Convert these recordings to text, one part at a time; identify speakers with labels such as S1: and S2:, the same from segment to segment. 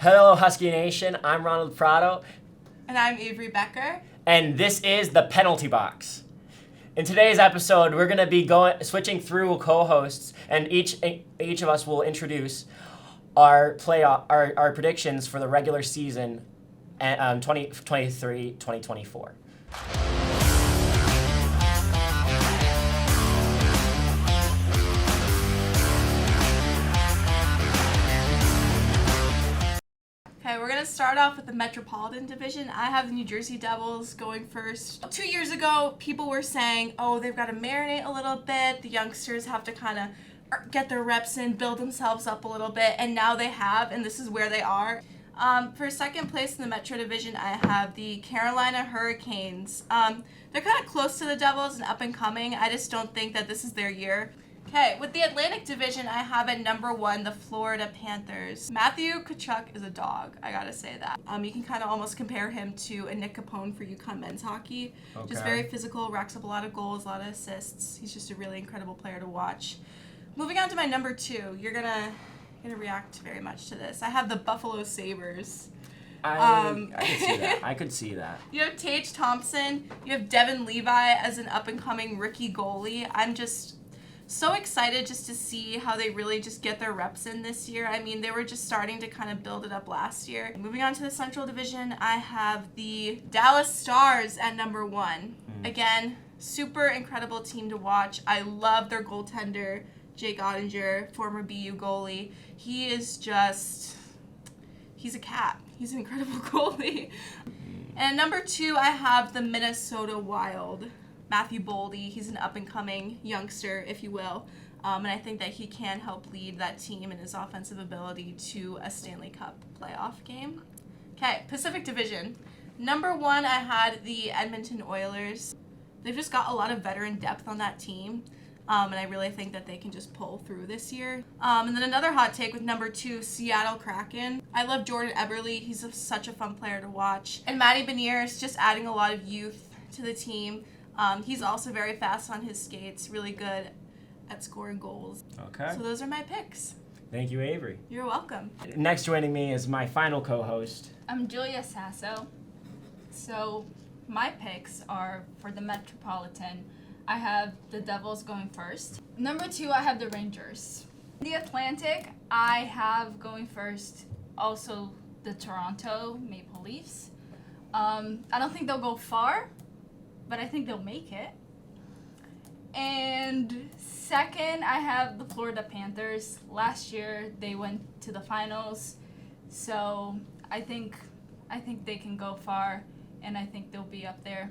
S1: Hello, Husky Nation. I'm Ronald Prado.
S2: And I'm Avery Becker.
S1: And this is the Penalty Box. In today's episode, we're going to be switching through co-hosts, and each of us will introduce our predictions for the regular season 2023-2024.
S2: Okay, we're going to start off with the Metropolitan Division. I have the New Jersey Devils going first. 2 years ago, people were saying, oh, they've got to marinate a little bit. The youngsters have to kind of get their reps in, build themselves up a little bit, and now they have, and this is where they are. For second place in the Metro Division, I have the Carolina Hurricanes. They're kind of close to the Devils and up and coming. I just don't think that this is their year. Okay, with the Atlantic Division, I have at number 1 the Florida Panthers. Matthew Tkachuk is a dog, I gotta say that. You can kind of almost compare him to a Nick Capone for UConn men's hockey. Okay. Just very physical, racks up a lot of goals, a lot of assists. He's just a really incredible player to watch. Moving on to my number 2, you're gonna react very much to this. I have the Buffalo Sabres.
S1: I could see that. I could see that.
S2: You have Tage Thompson. You have Devin Levi as an up-and-coming rookie goalie. I'm just so excited just to see how they really just get their reps in this year. I mean, they were just starting to kind of build it up last year. Moving on to the Central Division, I have the Dallas Stars at number 1. Again, super incredible team to watch. I love their goaltender, Jake Ottinger, former BU goalie. He is just, he's a cat. He's an incredible goalie. And number 2, I have the Minnesota Wild. Matthew Boldy, he's an up-and-coming youngster, if you will. And I think that he can help lead that team and his offensive ability to a Stanley Cup playoff game. Okay, Pacific Division. Number 1, I had the Edmonton Oilers. They've just got a lot of veteran depth on that team. And I really think that they can just pull through this year. And then another hot take with number 2, Seattle Kraken. I love Jordan Eberle. He's such a fun player to watch. And Matty Beniers, just adding a lot of youth to the team. He's also very fast on his skates, really good at scoring goals.
S1: Okay.
S2: So those are my picks.
S1: Thank you, Avery.
S2: You're welcome.
S1: Next joining me is my final co-host.
S3: I'm Julia Sasso. So my picks are for the Metropolitan. I have the Devils going first. Number 2, I have the Rangers. The Atlantic, I have going first also the Toronto Maple Leafs. I don't think they'll go far, but I think they'll make it. And second, I have the Florida Panthers. Last year, they went to the finals, so I think they can go far, and I think they'll be up there.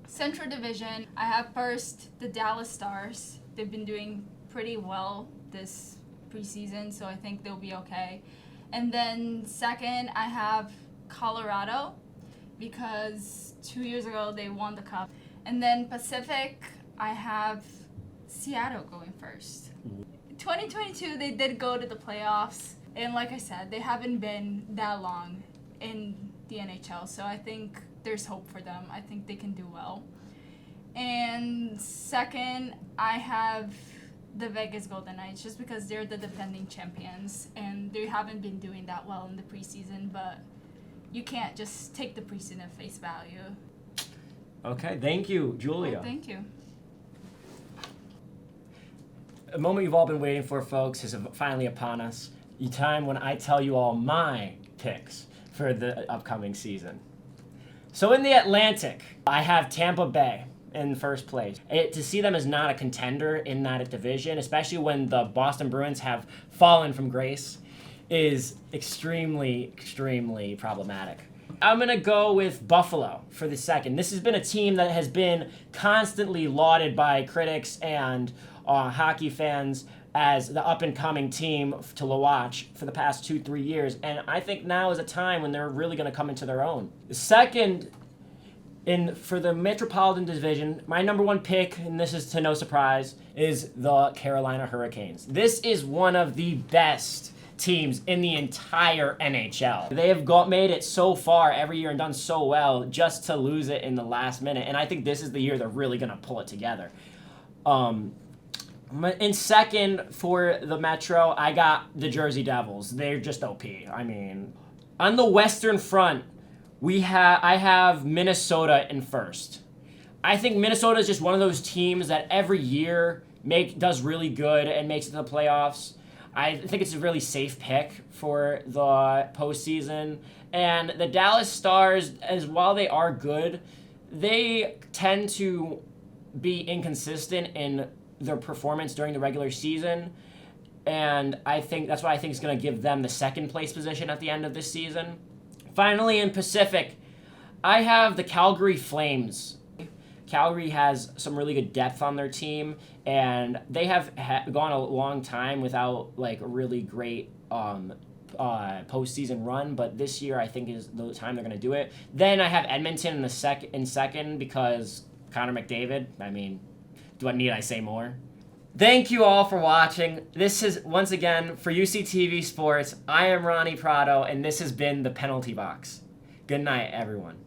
S3: Central Division, I have first the Dallas Stars. They've been doing pretty well this preseason, so I think they'll be okay. And then second, I have Colorado, because 2 years ago they won the cup. And then Pacific, I have Seattle going first. 2022, they did go to the playoffs. And like I said, they haven't been that long in the NHL. So I think there's hope for them. I think they can do well. And second, I have the Vegas Golden Knights, just because they're the defending champions. And they haven't been doing that well in the preseason, but you can't just take the preseason at face value.
S1: Okay, thank you, Julia.
S3: Oh, thank you.
S1: A moment you've all been waiting for, folks, is finally upon us. The time when I tell you all my picks for the upcoming season. So in the Atlantic, I have Tampa Bay in first place. To see them as not a contender in that division, especially when the Boston Bruins have fallen from grace, is extremely, extremely problematic. I'm going to go with Buffalo for the second. This has been a team that has been constantly lauded by critics and hockey fans as the up-and-coming team to watch for the past 2-3 years, and I think now is a time when they're really going to come into their own. The second, for the Metropolitan Division, my number 1 pick, and this is to no surprise, is the Carolina Hurricanes. This is one of the best teams in the entire NHL. They have made it so far every year and done so well just to lose it in the last minute, and I think this is the year they're really going to pull it together. In second for the Metro, I got the Jersey Devils. They're just OP. I mean, On the Western Front, I have Minnesota in first. I think Minnesota is just one of those teams that every year does really good and makes it to the playoffs. I think it's a really safe pick for the postseason. And the Dallas Stars, as while they are good, they tend to be inconsistent in their performance during the regular season. And I think that's why I think is going to give them the second place position at the end of this season. Finally, in Pacific, I have the Calgary Flames. Calgary has some really good depth on their team, and they have gone a long time without like a really great postseason run. But this year, I think is the time they're going to do it. Then I have Edmonton in second because Connor McDavid. I mean, need I say more? Thank you all for watching. This is, once again, for UCTV Sports. I am Ronnie Prado, and this has been The Penalty Box. Good night, everyone.